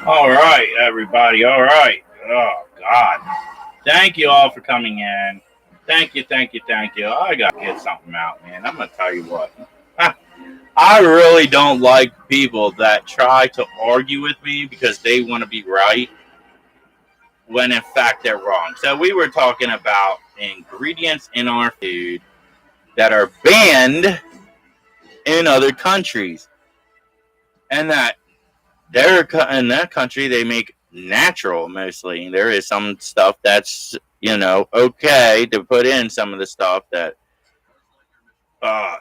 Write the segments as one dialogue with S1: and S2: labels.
S1: All right, everybody. All right. Oh, God. Thank you all for coming in. Thank you, thank you, thank you. I got to get something out, man. I'm going to tell you what. I really don't like people that try to argue with me because they want to be right when in fact they're wrong. So we were talking about ingredients in our food that are banned in other countries, and that they're in that country they make natural mostly. There is some stuff that's okay to put in some of the stuff that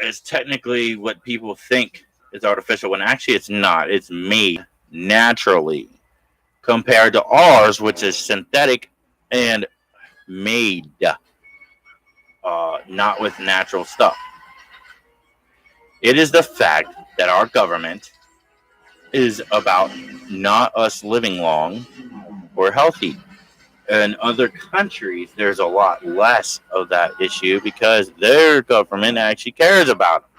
S1: is technically what people think is artificial when actually it's not. It's made naturally compared to ours, which is synthetic and made not with natural stuff. It is the fact that our government is about not us living long or healthy. In other countries, there's a lot less of that issue because their government actually cares about them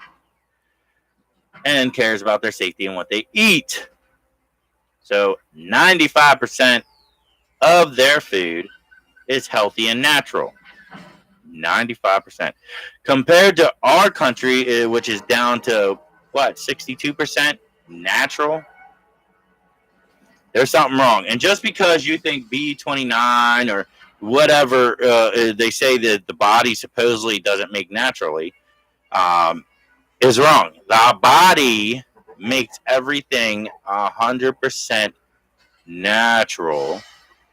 S1: and cares about their safety and what they eat. So 95% of their food is healthy and natural. 95%. Compared to our country, which is down to, 62% natural? There's something wrong. And just because you think B29 or whatever they say that the body supposedly doesn't make naturally is wrong. The body makes everything 100% natural.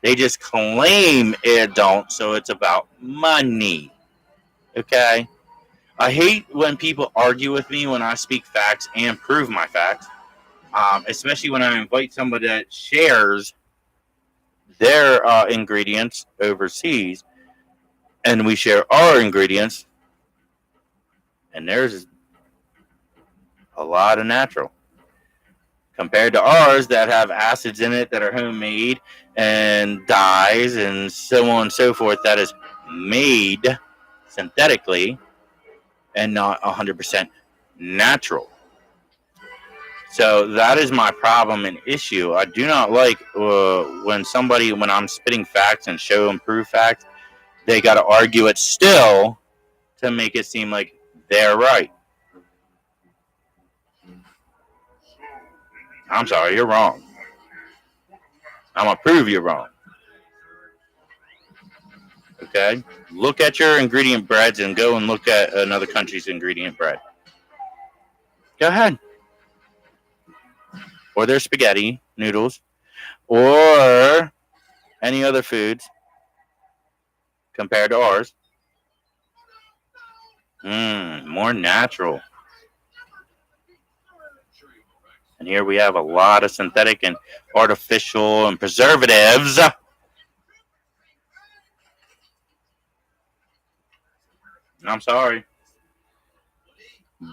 S1: They just claim it don't, so it's about money. Okay? I hate when people argue with me when I speak facts and prove my facts, especially when I invite somebody that shares their ingredients overseas and we share our ingredients, and there's a lot of natural compared to ours that have acids in it that are homemade and dyes and so on and so forth that is made synthetically and not 100% natural. So that is my problem and issue. I do not like when I'm spitting facts and show and prove facts, they got to argue it still to make it seem like they're right. I'm sorry, you're wrong. I'm going to prove you're wrong. Okay? Look at your ingredient breads and go and look at another country's ingredient bread. Go ahead. Or their spaghetti, noodles, or any other foods compared to ours. More natural. And here we have a lot of synthetic and artificial and preservatives. I'm sorry.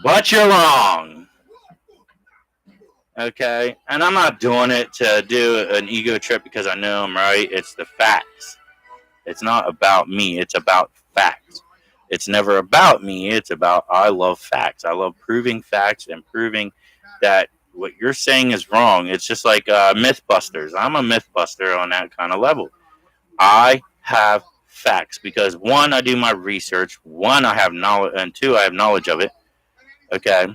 S1: But you're wrong. Okay? And I'm not doing it to do an ego trip because I know I'm right. It's the facts. It's not about me. It's about facts. It's never about me. It's about I love facts. I love proving facts and proving that what you're saying is wrong. It's just like Mythbusters. I'm a Mythbuster on that kind of level. I have facts because one, I do my research. One, I have knowledge, and two, I have knowledge of it. Okay,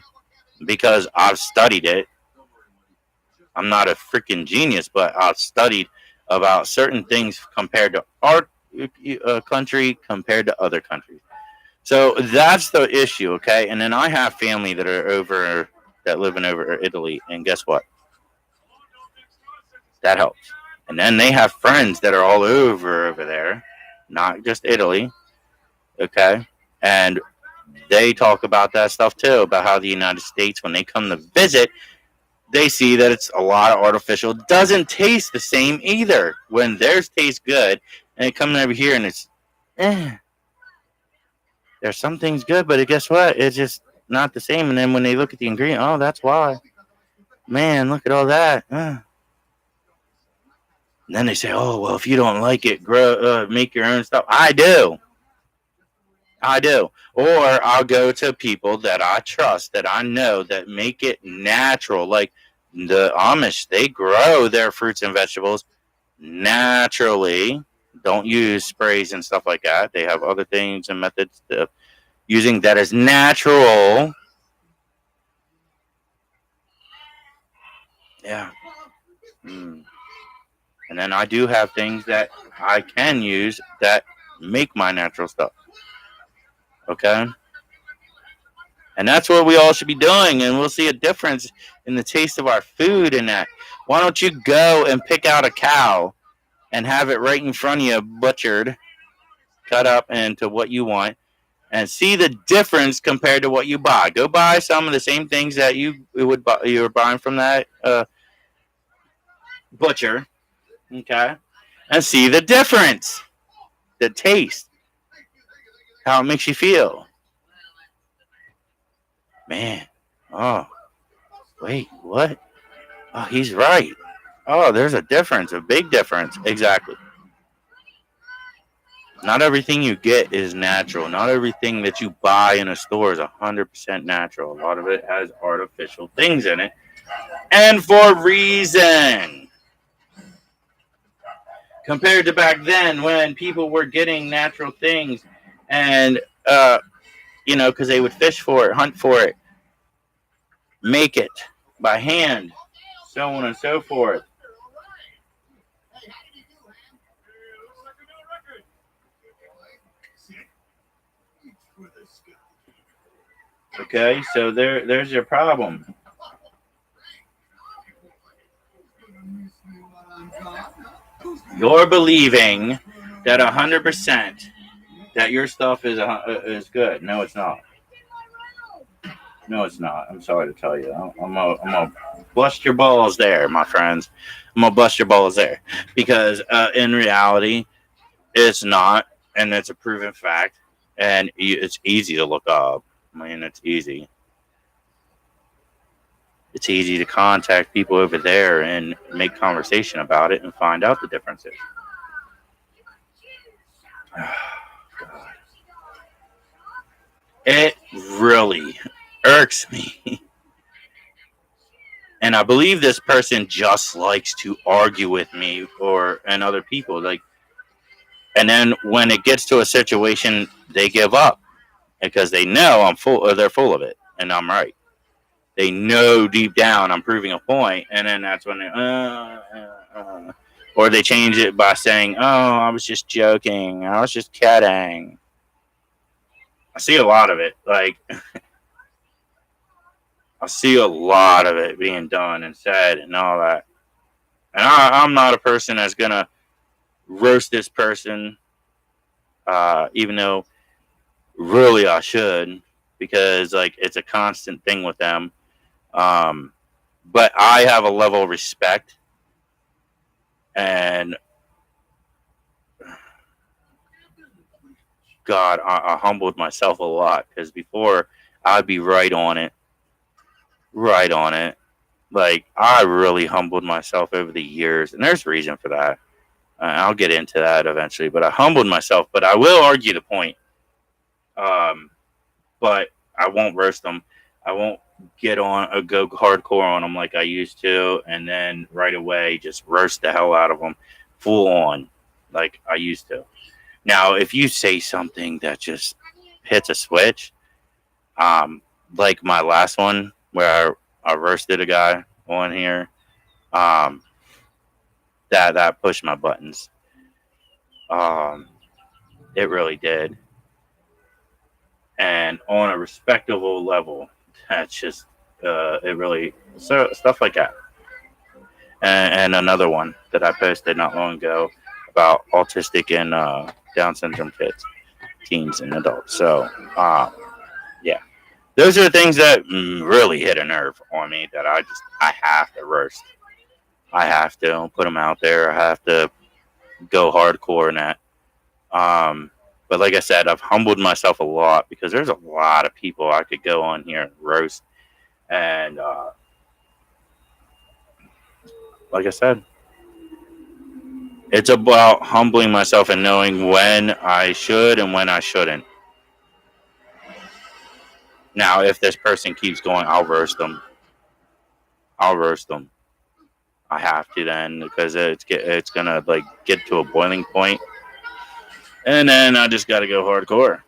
S1: because I've studied it. I'm not a freaking genius, but I've studied about certain things compared to our country compared to other countries. So that's the issue, okay? And then I have family that live in over Italy, and guess what? That helps. And then they have friends that are all over there, not just Italy, okay? And they talk about that stuff too, about how the United States, when they come to visit, they see that it's a lot of artificial. It doesn't taste the same either. When theirs tastes good, and it comes over here and it's, there's some things good, but guess what? It's just not the same. And then when they look at the ingredient, oh, that's why. Man, look at all that. And then they say, oh, well, if you don't like it, make your own stuff. I do. Or I'll go to people that I trust, that I know, that make it natural. Like the Amish, they grow their fruits and vegetables naturally. Don't use sprays and stuff like that. They have other things and methods of using that is natural. Yeah. Mm. And then I do have things that I can use that make my natural stuff. Okay? And that's what we all should be doing. And we'll see a difference in the taste of our food and that. Why don't you go and pick out a cow and have it right in front of you, butchered, cut up into what you want, and see the difference compared to what you buy. Go buy some of the same things that you were buying from that butcher, okay, and see the difference, the taste, how it makes you feel. Man, oh, wait, what? Oh, he's right. Oh, there's a difference, a big difference. Exactly. Not everything you get is natural. Not everything that you buy in a store is 100% natural. A lot of it has artificial things in it. And for a reason. Compared to back then when people were getting natural things and, because they would fish for it, hunt for it, make it by hand, so on and so forth. Okay, so there's your problem. You're believing that 100% that your stuff is good. No, it's not. No, it's not. I'm sorry to tell you. I'm gonna bust your balls there, my friends. I'm gonna bust your balls there because in reality, it's not, and it's a proven fact, and it's easy to look up. I mean, it's easy. It's easy to contact people over there and make conversation about it and find out the differences. God. It really irks me. And I believe this person just likes to argue with me and other people. And then when it gets to a situation, they give up because they know I'm full, or they're full of it, and I'm right. They know deep down I'm proving a point, and then that's when or they change it by saying, "Oh, I was just joking. I was just kidding." I see a lot of it. I see a lot of it being done and said and all that. And I'm not a person that's gonna roast this person, even though really I should, because it's a constant thing with them. But I have a level of respect, and God, I humbled myself a lot because before I'd be right on it. I really humbled myself over the years, and there's a reason for that. I'll get into that eventually, but I humbled myself. But I will argue the point. But I won't roast them. I won't go hardcore on them like I used to, and then right away just roast the hell out of them, full on, like I used to. Now, if you say something that just hits a switch, like my last one where I roasted a guy on here, that pushed my buttons. It really did. And on a respectable level, that's just it really, so stuff like that. And another one that I posted not long ago about autistic and Down syndrome kids, teens, and adults. So yeah, those are the things that really hit a nerve on me that I have to roast. I have to put them out there. I have to go hardcore in that. But like I said, I've humbled myself a lot because there's a lot of people I could go on here and roast. And like I said, it's about humbling myself and knowing when I should and when I shouldn't. Now, if this person keeps going, I'll roast them. I'll roast them. I have to then because it's gonna like get to a boiling point, and then I just got to go hardcore.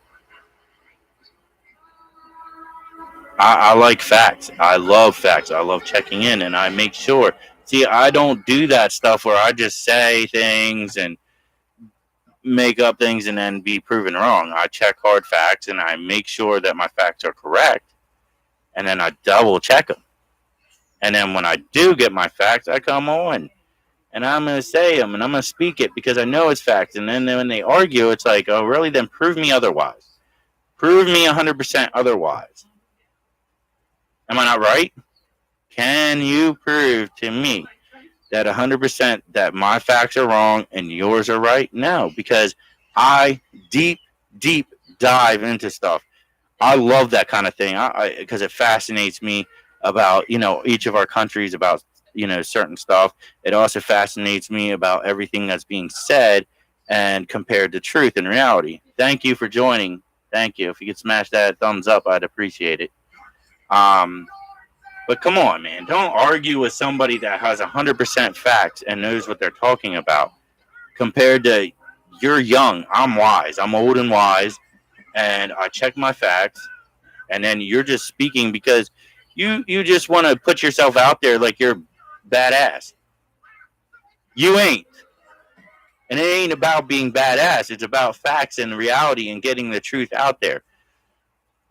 S1: I like facts. I love facts. I love checking in, and I make sure. See, I don't do that stuff where I just say things and make up things and then be proven wrong. I check hard facts and I make sure that my facts are correct, and then I double check them. And then when I do get my facts, I come on and I'm going to say them and I'm going to speak it because I know it's facts. And then when they argue, it's like, oh, really? Then prove me otherwise. Prove me 100% otherwise. Am I not right? Can you prove to me that 100% that my facts are wrong and yours are right? No, because I deep dive into stuff. I love that kind of thing because it fascinates me about, each of our countries, about, certain stuff. It also fascinates me about everything that's being said and compared to truth and reality. Thank you for joining. Thank you. If you could smash that thumbs up, I'd appreciate it. But come on, man. Don't argue with somebody that has 100% facts and knows what they're talking about compared to you're young. I'm wise. I'm old and wise. And I check my facts. And then you're just speaking because you just want to put yourself out there like you're badass. You ain't. And it ain't about being badass. It's about facts and reality and getting the truth out there.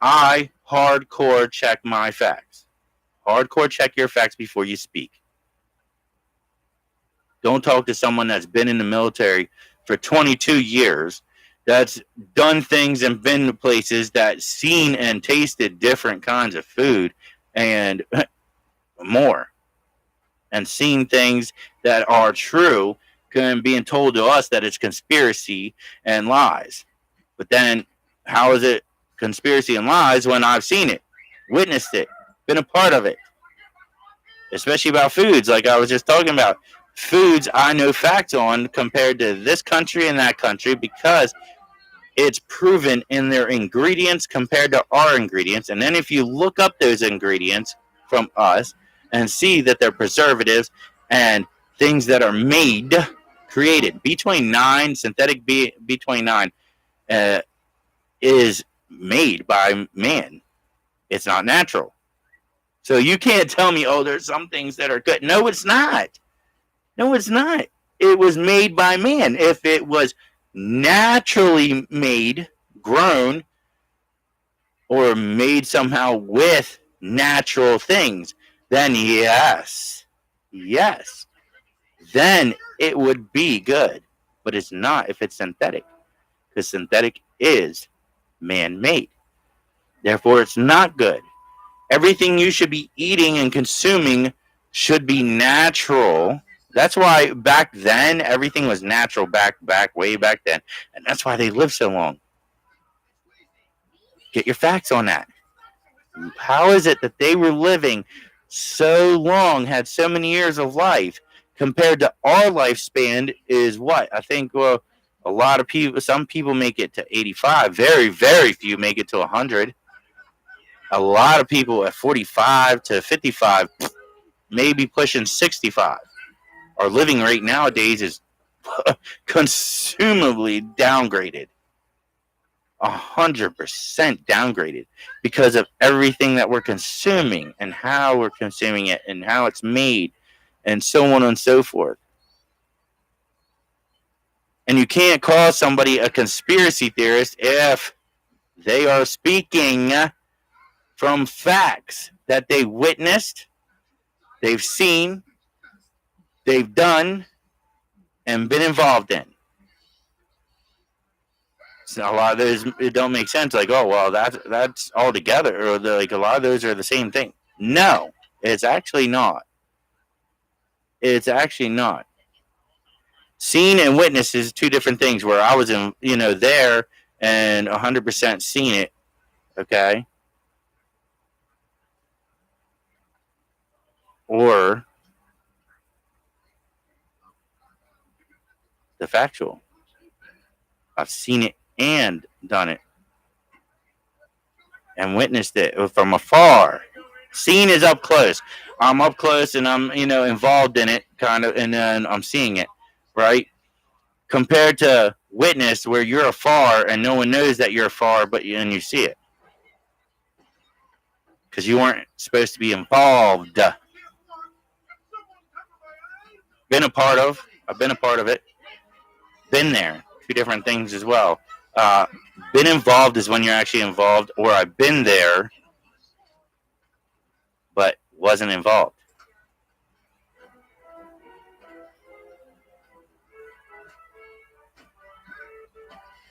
S1: I hardcore check my facts. Hardcore check your facts before you speak. Don't talk to someone that's been in the military for 22 years, that's done things and been to places, that's seen and tasted different kinds of food and more, and seen things that are true and being told to us that it's conspiracy and lies. But then how is it conspiracy and lies when I've seen it, witnessed it, been a part of it? Especially about foods, like I was just talking about. Foods I know facts on compared to this country and that country because it's proven in their ingredients compared to our ingredients. And then if you look up those ingredients from us and see that they're preservatives and things that are created, B29, synthetic B29 is made by man. It's not natural. So you can't tell me, oh, there's some things that are good. No, it's not. No, it's not. It was made by man. If it was naturally made, grown, or made somehow with natural things, then yes, then it would be good. But it's not if it's synthetic, because synthetic is man-made. Therefore, it's not good. Everything you should be eating and consuming should be natural. That's why back then everything was natural, way back then, and that's why they lived so long. Get your facts on that. How is it that they were living so long, had so many years of life, compared to our lifespan is what? I think a lot of people, some people make it to 85. Very, very few make it to 100. A lot of people at 45 to 55, maybe pushing 65. Our living rate nowadays is consumably downgraded. 100% downgraded because of everything that we're consuming and how we're consuming it and how it's made and so on and so forth. And you can't call somebody a conspiracy theorist if they are speaking from facts that they witnessed, they've seen, they've done, and been involved in. So a lot of those, it don't make sense. Like, oh, well, that's all together. Or like a lot of those are the same thing. No, it's actually not. It's actually not. Seen and witnessed is two different things. Where I was in, there and 100% seen it. Okay. Or the factual. I've seen it and done it and witnessed it from afar, Seeing is up close. I'm up close and I'm, involved in it kind of, and then I'm seeing it, right? Compared to witness where you're afar and no one knows that you're afar, but you see it. Because you weren't supposed to be involved. Been a part of. I've been a part of it. Been there. Two different things as well. Been involved is when you're actually involved, or I've been there, but wasn't involved.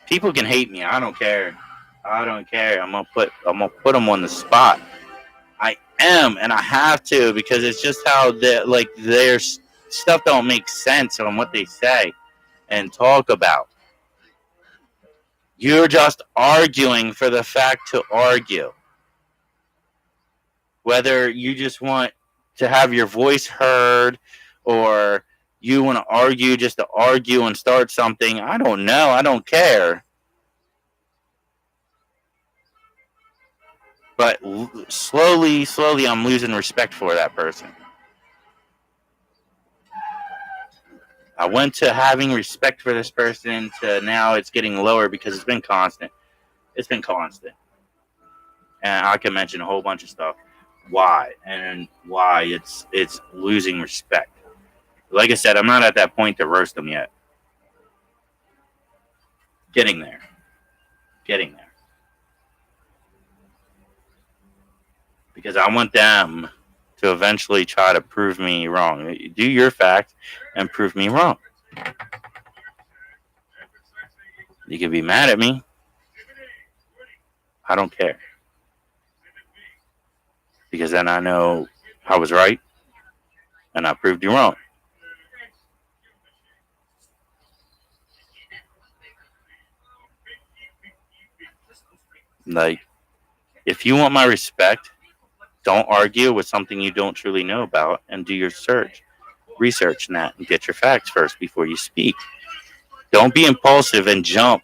S1: People can hate me. I don't care. I don't care. I'm gonna put them on the spot. I am, and I have to, because it's just how their stuff don't make sense on what they say and talk about. You're just arguing for the fact to argue. Whether you just want to have your voice heard or you want to argue just to argue and start something, I don't know. I don't care. But slowly, I'm losing respect for that person. I went to having respect for this person to now it's getting lower because it's been constant. It's been constant. And I can mention a whole bunch of stuff. Why it's losing respect. Like I said, I'm not at that point to roast them yet. Getting there. Because I want them to eventually try to prove me wrong. Do your fact and prove me wrong. You can be mad at me. I don't care. Because then I know I was right and I proved you wrong. Like, if you want my respect, don't argue with something you don't truly know about and do your research in that and get your facts first before you speak. Don't be impulsive and jump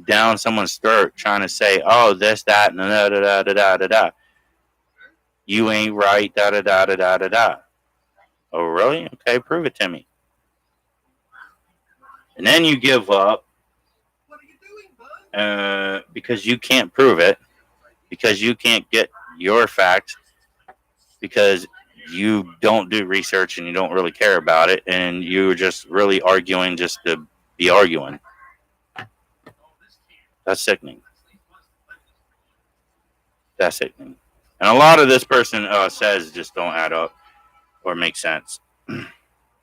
S1: down someone's throat trying to say, oh, this, that, and da da da da da da da. You ain't right, da da da da da da da. Oh, really? Okay, prove it to me. And then you give up because you can't prove it, because you can't get your facts, because you don't do research and you don't really care about it, and you're just really arguing just to be arguing. That's sickening. That's sickening. And a lot of this person says just don't add up or make sense.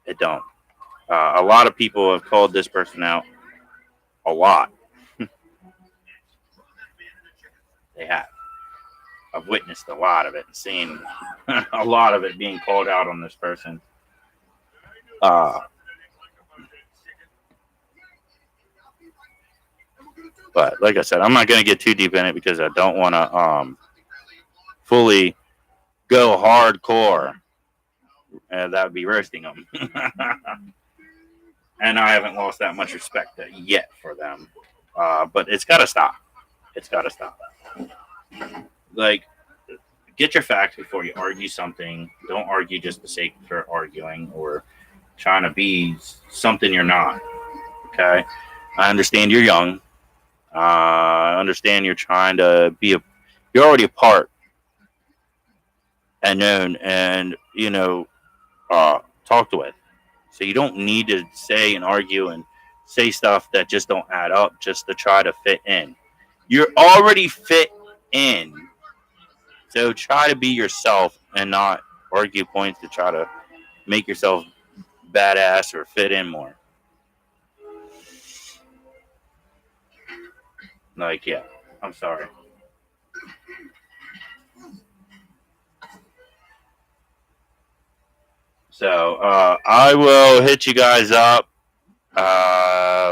S1: It don't. A lot of people have called this person out. A lot. They have. I've witnessed a lot of it and seen a lot of it being called out on this person. But like I said, I'm not going to get too deep in it because I don't want to fully go hardcore. That would be roasting them. And I haven't lost that much respect yet for them. But it's got to stop. It's got to stop. Like, get your facts before you argue something. Don't argue just for the sake of arguing or trying to be something you're not. Okay? I understand you're young. I understand you're trying to be you're already a part and known and, talked with. So you don't need to say and argue and say stuff that just don't add up just to try to fit in. You're already fit in. So try to be yourself and not argue points to try to make yourself badass or fit in more. Like, yeah, I'm sorry. So I will hit you guys up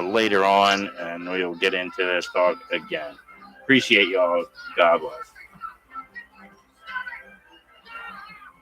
S1: later on, and we'll get into this talk again. Appreciate y'all. God bless.